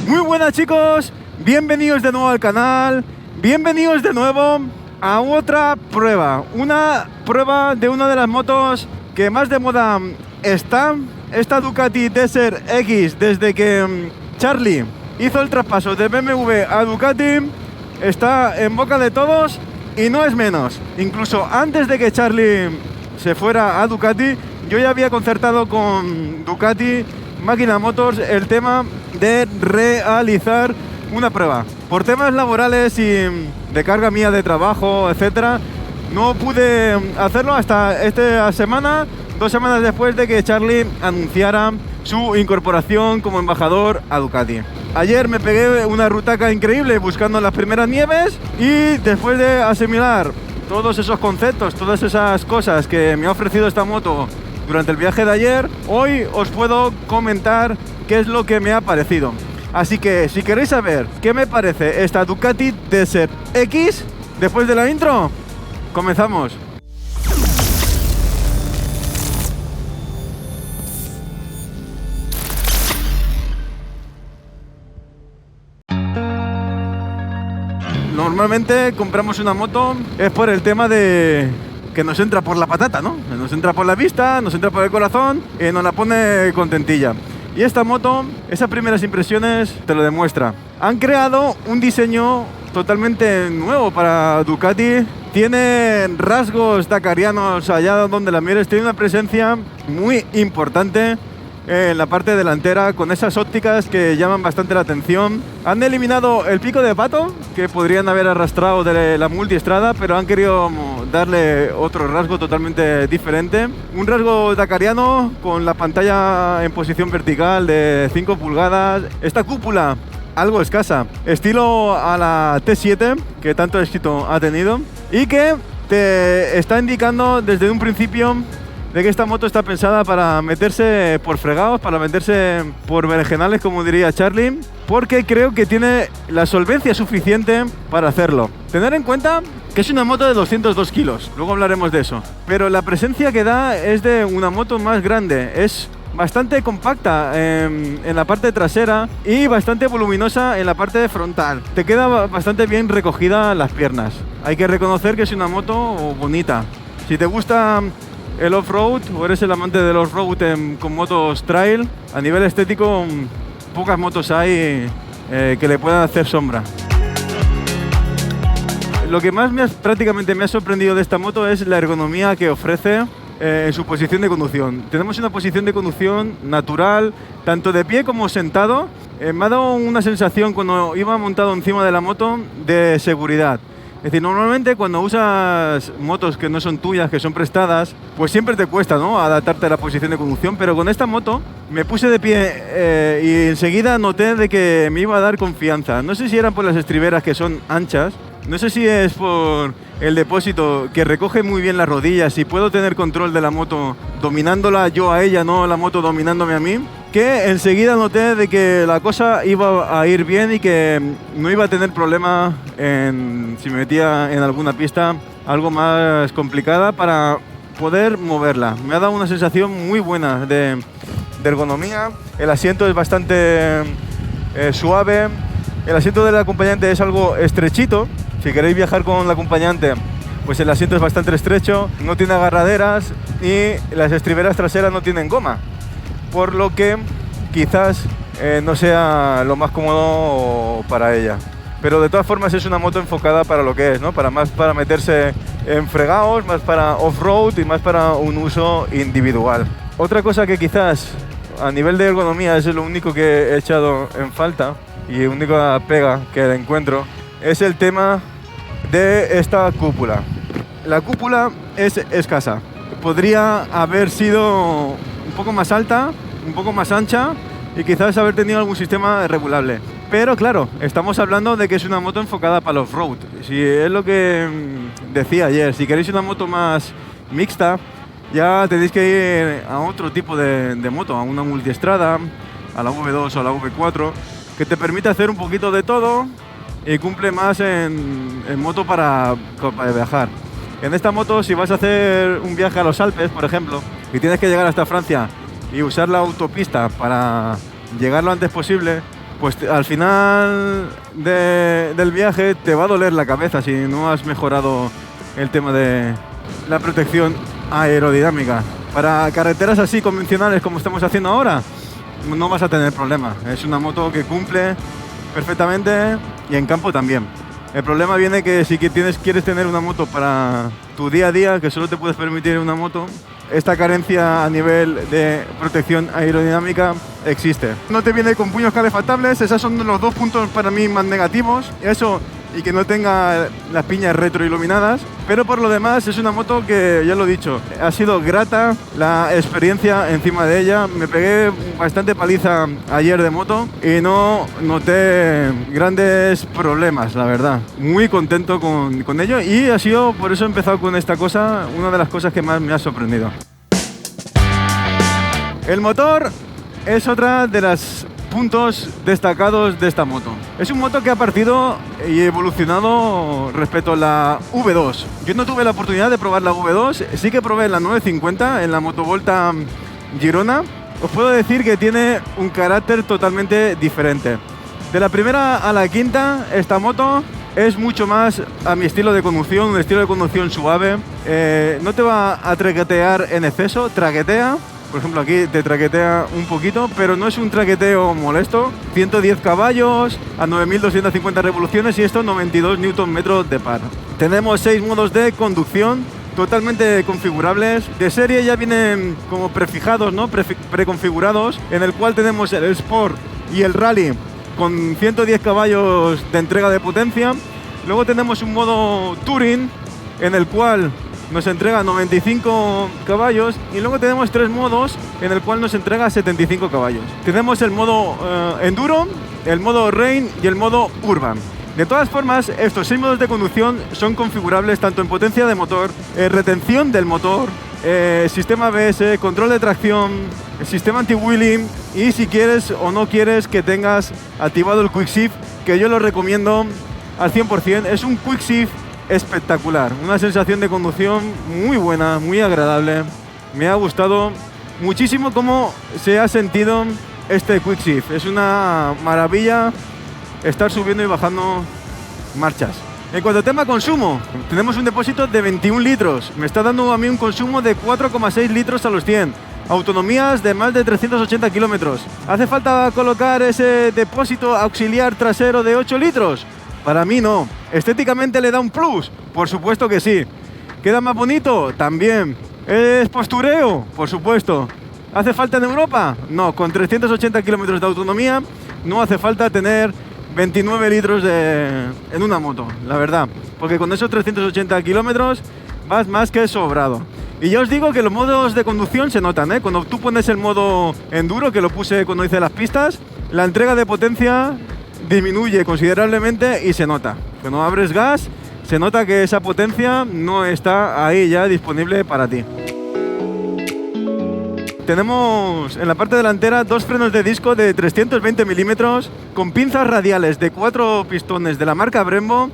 Muy buenas chicos, bienvenidos de nuevo al canal, bienvenidos de nuevo a otra prueba. Una prueba de una de las motos que más de moda está, esta Ducati Desert X. Desde que Charlie hizo el traspaso de BMW a Ducati, está en boca de todos y no es menos. Incluso antes de que Charlie se fuera a Ducati, yo ya había concertado con Ducati Máquina Motors el tema de realizar una prueba. Por temas laborales y de carga mía de trabajo, etcétera, no pude hacerlo hasta esta semana, 2 semanas después de que Charlie anunciara su incorporación como embajador a Ducati. Ayer me pegué una rutaca increíble buscando las primeras nieves y después de asimilar todos esos conceptos, todas esas cosas que me ha ofrecido esta moto durante el viaje de ayer, hoy os puedo comentar qué es lo que me ha parecido. Así que si queréis saber qué me parece esta Ducati Desert X, después de la intro, comenzamos. Normalmente compramos una moto es por el tema de que nos entra por la patata, ¿no? Nos entra por la vista, nos entra por el corazón y nos la pone contentilla. Y esta moto, esas primeras impresiones te lo demuestra. Han creado un diseño totalmente nuevo para Ducati. Tiene rasgos dakarianos allá donde la mires. Tiene una presencia muy importante en la parte delantera, con esas ópticas que llaman bastante la atención. Han eliminado el pico de pato, que podrían haber arrastrado de la multiestrada, pero han querido darle otro rasgo totalmente diferente. Un rasgo dakariano con la pantalla en posición vertical de 5 pulgadas. Esta cúpula algo escasa, estilo a la T7, que tanto éxito ha tenido, y que te está indicando desde un principio de que esta moto está pensada para meterse por fregados, para meterse por berenjenales, como diría Charlie, porque creo que tiene la solvencia suficiente para hacerlo. Tener en cuenta que es una moto de 202 kilos, luego hablaremos de eso, pero la presencia que da es de una moto más grande, es bastante compacta en la parte trasera y bastante voluminosa en la parte frontal. Te queda bastante bien recogida las piernas. Hay que reconocer que es una moto bonita. Si te gusta el off-road o eres el amante del off-road con motos trail, a nivel estético pocas motos hay que le puedan hacer sombra. Lo que más prácticamente me ha sorprendido de esta moto es la ergonomía que ofrece en su posición de conducción. Tenemos una posición de conducción natural, tanto de pie como sentado. Me ha dado una sensación cuando iba montado encima de la moto de seguridad. Es decir, normalmente cuando usas motos que no son tuyas, que son prestadas, pues siempre te cuesta, ¿no?, adaptarte a la posición de conducción, pero con esta moto me puse de pie y enseguida noté de que me iba a dar confianza. No sé si eran por las estriberas, que son anchas, no sé si es por el depósito que recoge muy bien las rodillas y puedo tener control de la moto dominándola yo a ella, no la moto dominándome a mí, que enseguida noté de que la cosa iba a ir bien y que no iba a tener problema si me metía en alguna pista algo más complicada para poder moverla. Me ha dado una sensación muy buena de ergonomía. El asiento es bastante suave. El asiento del acompañante es algo estrechito. Si queréis viajar con el acompañante, pues el asiento es bastante estrecho, no tiene agarraderas y las estriberas traseras no tienen goma, por lo que quizás no sea lo más cómodo para ella. Pero de todas formas es una moto enfocada para lo que es, ¿no? Más para meterse en fregados, más para off-road y más para un uso individual. Otra cosa que quizás a nivel de ergonomía es lo único que he echado en falta y única pega que le encuentro es el tema de esta cúpula. La cúpula es escasa. Podría haber sido un poco más alta, un poco más ancha y quizás haber tenido algún sistema regulable. Pero claro, estamos hablando de que es una moto enfocada para el off-road. Si es lo que decía ayer, si queréis una moto más mixta, ya tenéis que ir a otro tipo de moto, a una multiestrada, a la V2 o a la V4, que te permite hacer un poquito de todo y cumple más en moto para viajar. En esta moto, si vas a hacer un viaje a los Alpes, por ejemplo, y tienes que llegar hasta Francia y usar la autopista para llegar lo antes posible, pues al final del viaje te va a doler la cabeza si no has mejorado el tema de la protección aerodinámica. Para carreteras así convencionales como estamos haciendo ahora, no vas a tener problema. Es una moto que cumple perfectamente y en campo también. El problema viene que si quieres tener una moto para tu día a día, que solo te puedes permitir una moto, esta carencia a nivel de protección aerodinámica existe. No te viene con puños calefactables, esos son los dos puntos para mí más negativos. Eso y que no tenga las piñas retroiluminadas, pero por lo demás es una moto que, ya lo he dicho, ha sido grata la experiencia encima de ella. Me pegué bastante paliza ayer de moto y no noté grandes problemas, la verdad. Muy contento con ello y ha sido, por eso he empezado con esta cosa, una de las cosas que más me ha sorprendido. El motor es otra de los puntos destacados de esta moto. Es un moto que ha partido y evolucionado respecto a la V2. Yo no tuve la oportunidad de probar la V2, sí que probé la 950 en la Motovolta Girona. Os puedo decir que tiene un carácter totalmente diferente. De la primera a la quinta, esta moto es mucho más a mi estilo de conducción, un estilo de conducción suave. No te va a traquetear en exceso, traquetea. Por ejemplo, aquí te traquetea un poquito, pero no es un traqueteo molesto. 110 caballos a 9.250 revoluciones y esto 92 Nm de par. Tenemos 6 modos de conducción totalmente configurables. De serie ya vienen como prefijados, ¿no? Preconfigurados, en el cual tenemos el Sport y el Rally con 110 caballos de entrega de potencia. Luego tenemos un modo Touring, en el cual nos entrega 95 caballos y luego tenemos 3 modos en el cual nos entrega 75 caballos. Tenemos el modo Enduro, el modo Rain y el modo Urban. De todas formas, estos 6 modos de conducción son configurables tanto en potencia de motor, retención del motor, sistema ABS, control de tracción, sistema anti-wheeling y si quieres o no quieres que tengas activado el Quick Shift, que yo lo recomiendo al 100%. Es un Quick Shift espectacular, una sensación de conducción muy buena, muy agradable. Me ha gustado muchísimo cómo se ha sentido este Quick Shift. Es una maravilla estar subiendo y bajando marchas. En cuanto a tema consumo, tenemos un depósito de 21 litros. Me está dando a mí un consumo de 4,6 litros a los 100. Autonomías de más de 380 kilómetros. ¿Hace falta colocar ese depósito auxiliar trasero de 8 litros? Para mí no. ¿Estéticamente le da un plus? Por supuesto que sí. ¿Queda más bonito? También. ¿Es postureo? Por supuesto. ¿Hace falta en Europa? No. Con 380 kilómetros de autonomía no hace falta tener 29 litros en una moto, la verdad. Porque con esos 380 kilómetros vas más que sobrado. Y ya os digo que los modos de conducción se notan, ¿eh? Cuando tú pones el modo Enduro, que lo puse cuando hice las pistas, la entrega de potencia disminuye considerablemente y se nota. Cuando abres gas, se nota que esa potencia no está ahí ya disponible para ti. Tenemos en la parte delantera 2 frenos de disco de 320 milímetros con pinzas radiales de 4 pistones de la marca Brembo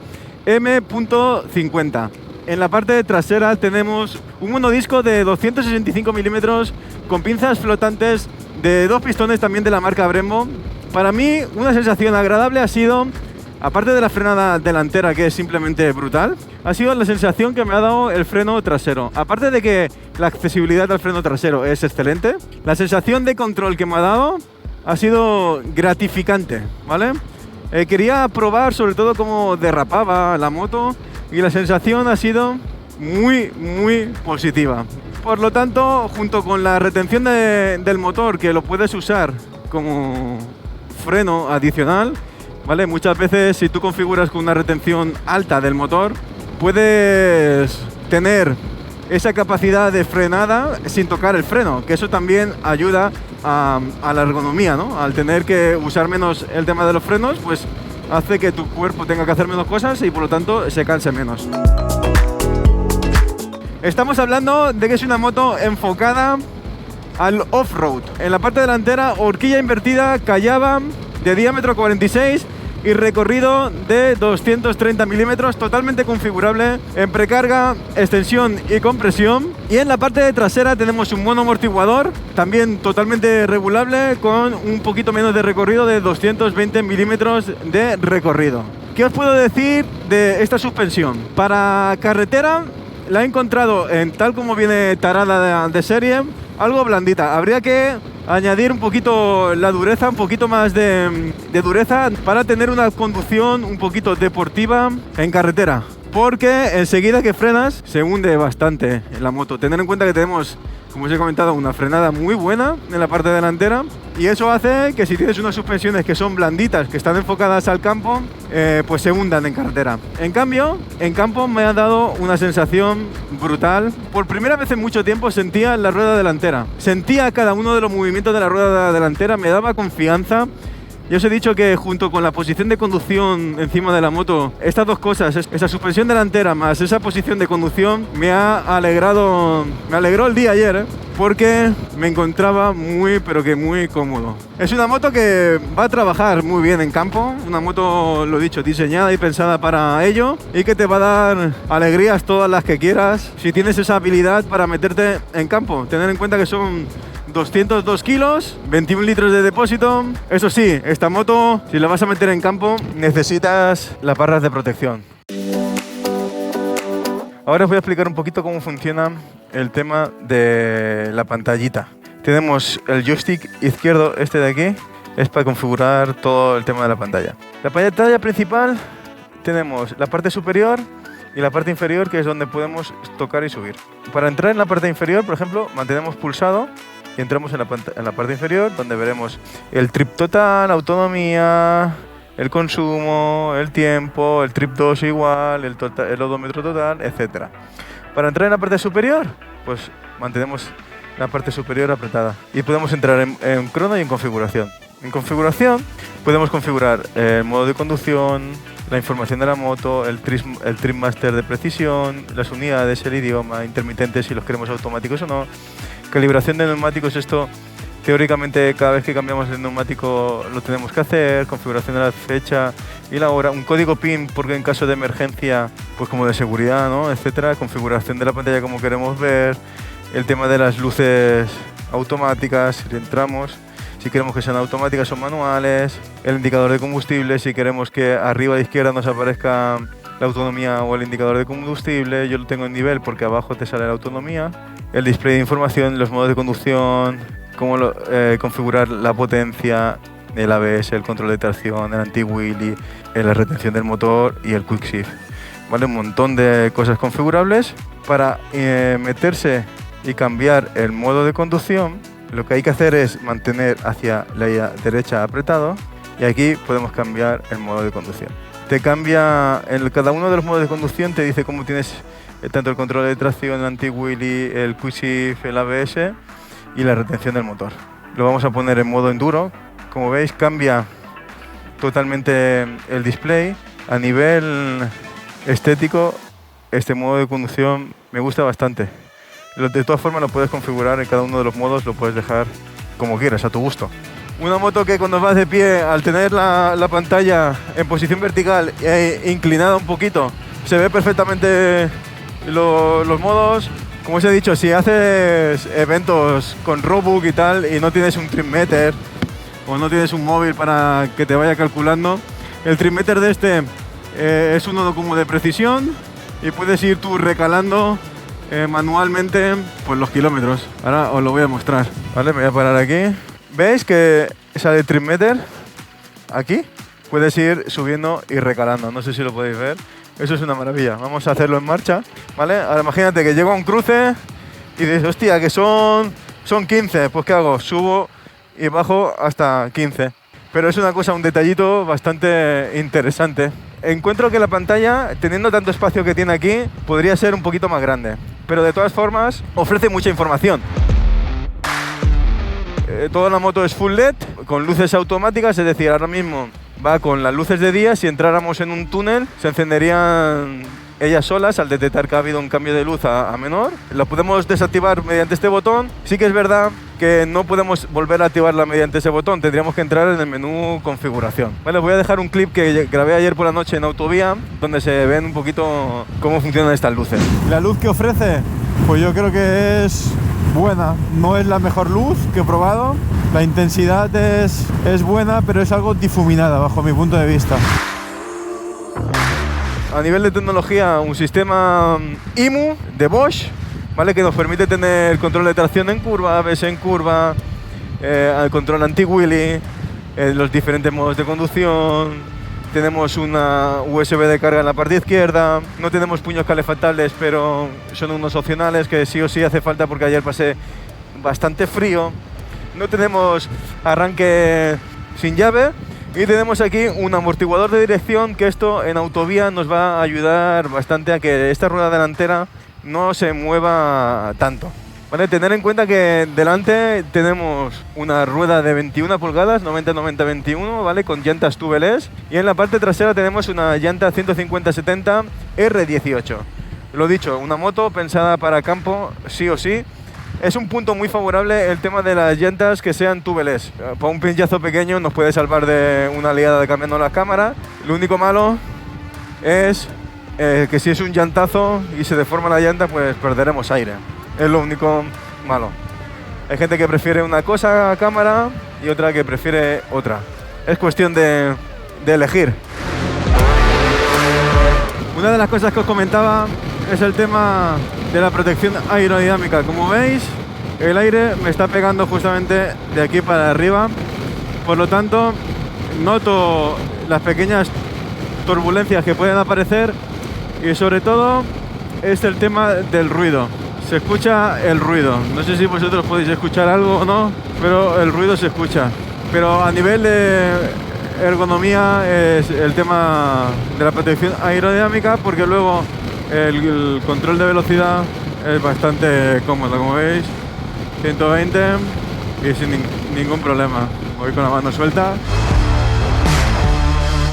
M.50. En la parte trasera tenemos un monodisco de 265 milímetros con pinzas flotantes de 2 pistones también de la marca Brembo. Para mí una sensación agradable ha sido, aparte de la frenada delantera que es simplemente brutal, ha sido la sensación que me ha dado el freno trasero. Aparte de que la accesibilidad al freno trasero es excelente, la sensación de control que me ha dado ha sido gratificante, ¿vale? Quería probar sobre todo cómo derrapaba la moto y la sensación ha sido muy, muy positiva. Por lo tanto, junto con la retención del motor, que lo puedes usar como freno adicional, ¿vale? Muchas veces si tú configuras con una retención alta del motor, puedes tener esa capacidad de frenada sin tocar el freno, que eso también ayuda a la ergonomía, ¿no? Al tener que usar menos el tema de los frenos, pues hace que tu cuerpo tenga que hacer menos cosas y por lo tanto se canse menos. Estamos hablando de que es una moto enfocada al off-road. En la parte delantera, horquilla invertida Callaba de diámetro 46 y recorrido de 230 milímetros, totalmente configurable en precarga, extensión y compresión. Y en la parte trasera tenemos un monoamortiguador, también totalmente regulable, con un poquito menos de recorrido, de 220 milímetros de recorrido. ¿Qué os puedo decir de esta suspensión? Para carretera la he encontrado en tal como viene tarada de serie, algo blandita. Habría que añadir un poquito la dureza, un poquito más de dureza para tener una conducción un poquito deportiva en carretera. Porque enseguida que frenas se hunde bastante en la moto. Tener en cuenta que tenemos, como os he comentado, una frenada muy buena en la parte delantera y eso hace que si tienes unas suspensiones que son blanditas, que están enfocadas al campo, pues se hundan en carretera. En cambio, en campo me ha dado una sensación brutal. Por primera vez en mucho tiempo sentía la rueda delantera. Sentía cada uno de los movimientos de la rueda delantera, me daba confianza. Ya os he dicho que junto con la posición de conducción encima de la moto, estas dos cosas, esa suspensión delantera más esa posición de conducción, me alegró el día ayer, porque me encontraba pero que muy cómodo. Es una moto que va a trabajar muy bien en campo, una moto, lo dicho, diseñada y pensada para ello y que te va a dar alegrías todas las que quieras si tienes esa habilidad para meterte en campo. Tener en cuenta que son 202 kilos, 21 litros de depósito. Eso sí, esta moto, si la vas a meter en campo, necesitas las barras de protección. Ahora os voy a explicar un poquito cómo funciona el tema de la pantallita. Tenemos el joystick izquierdo, este de aquí, es para configurar todo el tema de la pantalla. La pantalla principal tenemos la parte superior y la parte inferior, que es donde podemos tocar y subir. Para entrar en la parte inferior, por ejemplo, mantenemos pulsado y entramos en la parte inferior, donde veremos el trip total, autonomía, el consumo, el tiempo, el trip 2 igual, el odómetro total, etc. Para entrar en la parte superior, pues mantenemos la parte superior apretada y podemos entrar en crono y en configuración. En configuración podemos configurar el modo de conducción, la información de la moto, el trip master de precisión, las unidades, el idioma, intermitentes si los queremos automáticos o no, calibración de neumáticos. Esto teóricamente cada vez que cambiamos el neumático lo tenemos que hacer, configuración de la fecha y la hora, un código PIN porque en caso de emergencia, pues como de seguridad, ¿no?, etcétera, configuración de la pantalla como queremos ver, el tema de las luces automáticas, si entramos, si queremos que sean automáticas o manuales, el indicador de combustible, si queremos que arriba a la izquierda nos aparezca la autonomía o el indicador de combustible, yo lo tengo en nivel porque abajo te sale la autonomía, el display de información, los modos de conducción, cómo configurar la potencia, el ABS, el control de tracción, el anti-wheelie, la retención del motor y el quick shift. ¿Vale? Un montón de cosas configurables. Para meterse y cambiar el modo de conducción, lo que hay que hacer es mantener hacia la derecha apretado y aquí podemos cambiar el modo de conducción. Te cambia, en cada uno de los modos de conducción te dice cómo tienes tanto el control de tracción, el anti-wheelie, el quick shift, el ABS y la retención del motor. Lo vamos a poner en modo enduro. Como veis, cambia totalmente el display. A nivel estético, este modo de conducción me gusta bastante. De todas formas, lo puedes configurar en cada uno de los modos, lo puedes dejar como quieras, a tu gusto. Una moto que cuando vas de pie, al tener la pantalla en posición vertical e inclinada un poquito, se ve perfectamente los modos. Como os he dicho, si haces eventos con roadbook y tal y no tienes un tripmeter o no tienes un móvil para que te vaya calculando, el tripmeter de este es uno como de precisión y puedes ir tú recalando manualmente pues, los kilómetros. Ahora os lo voy a mostrar. Vale, me voy a parar aquí. ¿Veis que sale el tripmeter? Aquí puedes ir subiendo y recalando. No sé si lo podéis ver. Eso es una maravilla. Vamos a hacerlo en marcha, ¿vale? Ahora imagínate que llego a un cruce y dices, hostia, que son 15. Pues ¿qué hago? Subo y bajo hasta 15. Pero es una cosa, un detallito bastante interesante. Encuentro que la pantalla, teniendo tanto espacio que tiene aquí, podría ser un poquito más grande. Pero de todas formas, ofrece mucha información. Toda la moto es full LED, con luces automáticas, es decir, ahora mismo va con las luces de día. Si entráramos en un túnel, se encenderían ellas solas al detectar que ha habido un cambio de luz a menor. Lo podemos desactivar mediante este botón. Sí que es verdad que no podemos volver a activarla mediante ese botón, tendríamos que entrar en el menú configuración. Vale, voy a dejar un clip que grabé ayer por la noche en Autovía, donde se ven un poquito cómo funcionan estas luces. La luz que ofrece, pues yo creo que es buena. No es la mejor luz que he probado. La intensidad es buena, pero es algo difuminada bajo mi punto de vista. A nivel de tecnología, un sistema IMU de Bosch, ¿vale? Que nos permite tener control de tracción en curva, ABS en curva, control anti-wheelie, los diferentes modos de conducción. Tenemos una USB de carga en la parte izquierda. No tenemos puños calefactables, pero son unos opcionales que sí o sí hace falta porque ayer pasé bastante frío. No tenemos arranque sin llave. Y tenemos aquí un amortiguador de dirección, que esto en Autovía nos va a ayudar bastante a que esta rueda delantera no se mueva tanto. ¿Vale? Tener en cuenta que delante tenemos una rueda de 21 pulgadas, 90-90-21, ¿vale? Con llantas tubeless, y en la parte trasera tenemos una llanta 150-70 R18. Lo dicho, una moto pensada para campo sí o sí. Es un punto muy favorable el tema de las llantas que sean tubeless. Para un pinchazo pequeño nos puede salvar de una liada de cambiando la cámara. Lo único malo es que si es un llantazo y se deforma la llanta, pues perderemos aire. Es lo único malo. Hay gente que prefiere una cosa a cámara y otra que prefiere otra. Es cuestión de elegir. Una de las cosas que os comentaba es el tema de la protección aerodinámica. Como veis, el aire me está pegando justamente de aquí para arriba, por lo tanto noto las pequeñas turbulencias que pueden aparecer, y sobre todo es el tema del ruido. Se escucha el ruido, no sé si vosotros podéis escuchar algo o no, pero el ruido se escucha. Pero a nivel de ergonomía es el tema de la protección aerodinámica, porque luego el control de velocidad es bastante cómodo, como veis, 120 y sin ningún problema. Voy con la mano suelta.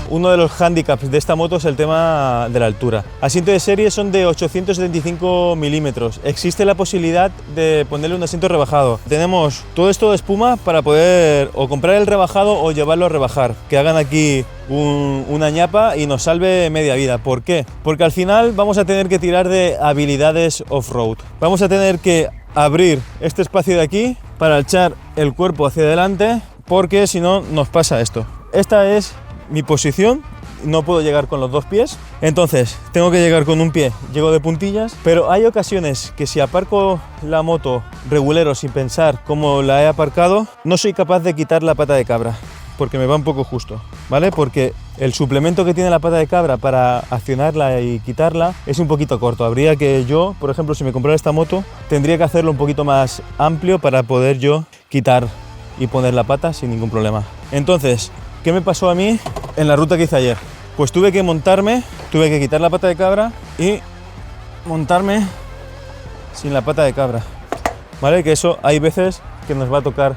Uno de los hándicaps de esta moto es el tema de la altura. Asiento de serie son de 875 milímetros. Existe la posibilidad de ponerle un asiento rebajado. Tenemos todo esto de espuma para poder o comprar el rebajado o llevarlo a rebajar. Que hagan aquí una ñapa y nos salve media vida. ¿Por qué? Porque al final vamos a tener que tirar de habilidades off-road. Vamos a tener que abrir este espacio de aquí para echar el cuerpo hacia adelante, porque si no nos pasa esto. Esta es mi posición, no puedo llegar con los dos pies, entonces tengo que llegar con un pie, llego de puntillas, pero hay ocasiones que si aparco la moto regulero sin pensar cómo la he aparcado, no soy capaz de quitar la pata de cabra, porque me va un poco justo, ¿vale? Porque el suplemento que tiene la pata de cabra para accionarla y quitarla es un poquito corto. Habría que yo, por ejemplo, si me comprara esta moto, tendría que hacerlo un poquito más amplio para poder yo quitar y poner la pata sin ningún problema. Entonces, ¿qué me pasó a mí en la ruta que hice ayer? Pues tuve que montarme, tuve que quitar la pata de cabra y montarme sin la pata de cabra, ¿vale? Que eso hay veces que nos va a tocar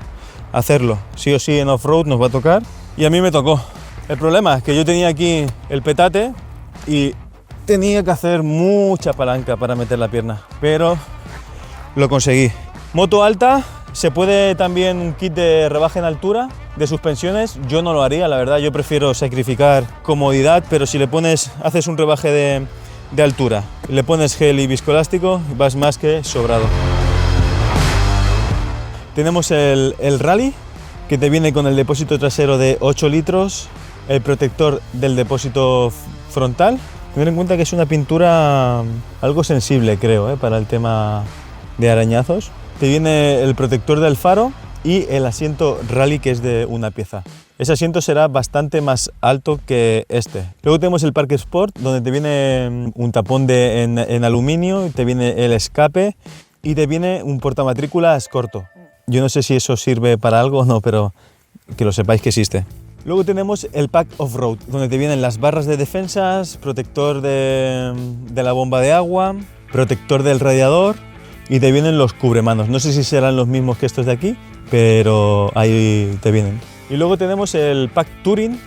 hacerlo, sí o sí en off-road nos va a tocar, y a mí me tocó. El problema es que yo tenía aquí el petate y tenía que hacer mucha palanca para meter la pierna, pero lo conseguí. Moto alta, se puede también un kit de rebaje en altura de suspensiones. Yo no lo haría, la verdad, yo prefiero sacrificar comodidad, pero si le pones, haces un rebaje de altura, le pones gel y viscoelástico, vas más que sobrado. Tenemos el Rally, que te viene con el depósito trasero de 8 litros, el protector del depósito frontal. Tener en cuenta que es una pintura algo sensible, creo, para el tema de arañazos. Te viene el protector del faro y el asiento Rally, que es de una pieza. Ese asiento será bastante más alto que este. Luego tenemos el Park Sport, donde te viene un tapón en aluminio, te viene el escape y te viene un portamatrículas corto. Yo no sé si eso sirve para algo o no, pero que lo sepáis que existe. Luego tenemos el Pack Off-Road, donde te vienen las barras de defensas, protector de la bomba de agua, protector del radiador y te vienen los cubremanos. No sé si serán los mismos que estos de aquí, pero ahí te vienen. Y luego tenemos el Pack Touring,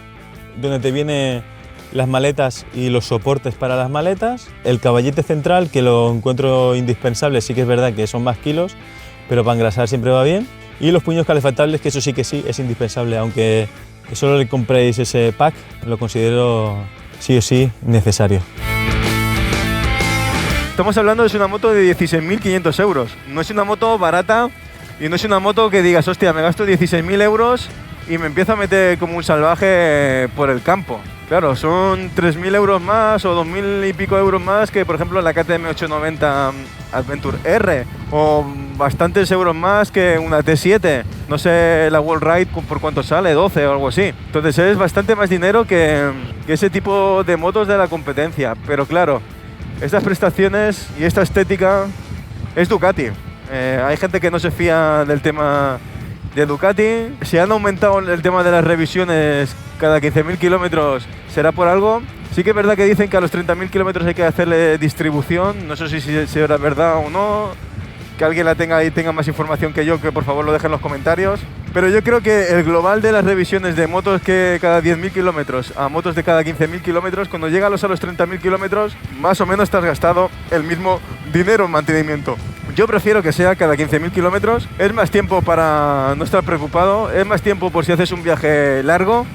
donde te vienen las maletas y los soportes para las maletas, el caballete central, que lo encuentro indispensable, sí que es verdad que son más kilos, pero para engrasar siempre va bien. Y los puños calefactables, que eso sí que sí, es indispensable, aunque solo le compréis ese pack, lo considero sí o sí necesario. Estamos hablando de una moto de 16.500 euros. No es una moto barata y no es una moto que digas, hostia, me gasto 16.000 euros y me empiezo a meter como un salvaje por el campo. Claro, son 3.000 euros más o 2.000 y pico euros más que, por ejemplo, la KTM 890 Adventure R, o bastantes euros más que una T7. No sé la World Ride por cuánto sale, 12 o algo así. Entonces es bastante más dinero que ese tipo de motos de la competencia. Pero claro, estas prestaciones y esta estética es Ducati. Hay gente que no se fía del tema de Ducati. Si han aumentado el tema de las revisiones cada 15.000 kilómetros, será por algo. Sí que es verdad que dicen que a los 30.000 kilómetros hay que hacerle distribución. No sé si será verdad o no. Que alguien la tenga y tenga más información que yo, que por favor lo deje en los comentarios. Pero yo creo que el global de las revisiones de motos que cada 10.000 kilómetros a motos de cada 15.000 kilómetros, cuando llega a los 30.000 kilómetros, más o menos te has gastado el mismo dinero en mantenimiento. Yo prefiero que sea cada 15.000 kilómetros. Es más tiempo para no estar preocupado, es más tiempo por si haces un viaje largo,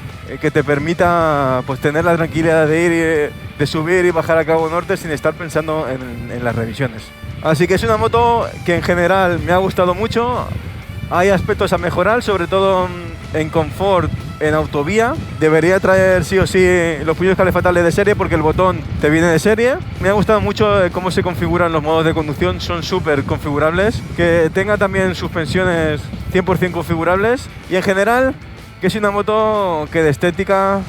que te permita pues tener la tranquilidad de ir, de subir y bajar a Cabo Norte sin estar pensando en las revisiones. Así que es una moto que en general me ha gustado mucho. Hay aspectos a mejorar, sobre todo en confort en autovía. Debería traer sí o sí los puños calefactables de serie porque el botón te viene de serie. Me ha gustado mucho cómo se configuran los modos de conducción, son súper configurables. Que tenga también suspensiones 100% configurables y en general que es una moto que de estética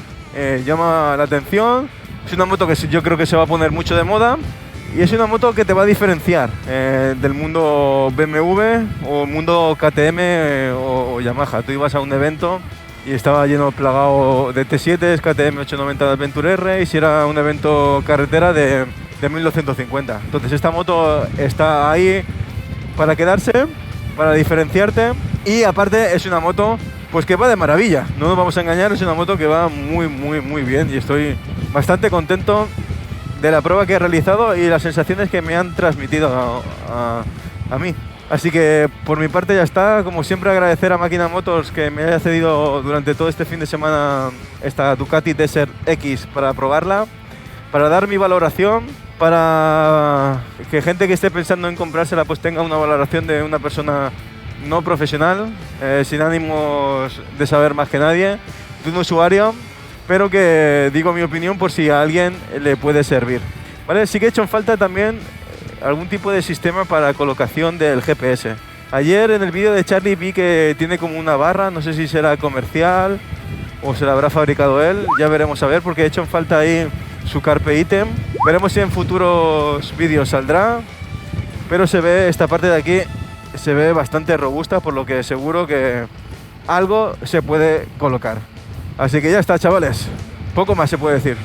llama la atención. Es una moto que yo creo que se va a poner mucho de moda. Y es una moto que te va a diferenciar del mundo BMW o mundo KTM o Yamaha. Tú ibas a un evento y estaba lleno plagado de T7, KTM 890 Adventure R, y si era un evento carretera de 1250. Entonces esta moto está ahí para quedarse, para diferenciarte, y aparte es una moto pues que va de maravilla. No nos vamos a engañar, es una moto que va muy bien y estoy bastante contento de la prueba que he realizado y las sensaciones que me han transmitido a mí. Así que por mi parte ya está. Como siempre, agradecer a Máquina Motors que me haya cedido durante todo este fin de semana esta Ducati Desert X para probarla, para dar mi valoración, para que gente que esté pensando en comprársela pues tenga una valoración de una persona no profesional, sin ánimos de saber más que nadie, de un usuario, pero que digo mi opinión por si a alguien le puede servir. ¿Vale? Sí que he hecho en falta también algún tipo de sistema para colocación del GPS. Ayer en el vídeo de Charlie vi que tiene como una barra, no sé si será comercial o se la habrá fabricado él, ya veremos a ver, porque he hecho en falta ahí su Carpe Item. Veremos si en futuros vídeos saldrá, pero se ve esta parte de aquí, se ve bastante robusta, por lo que seguro que algo se puede colocar. Así que ya está, chavales, poco más se puede decir.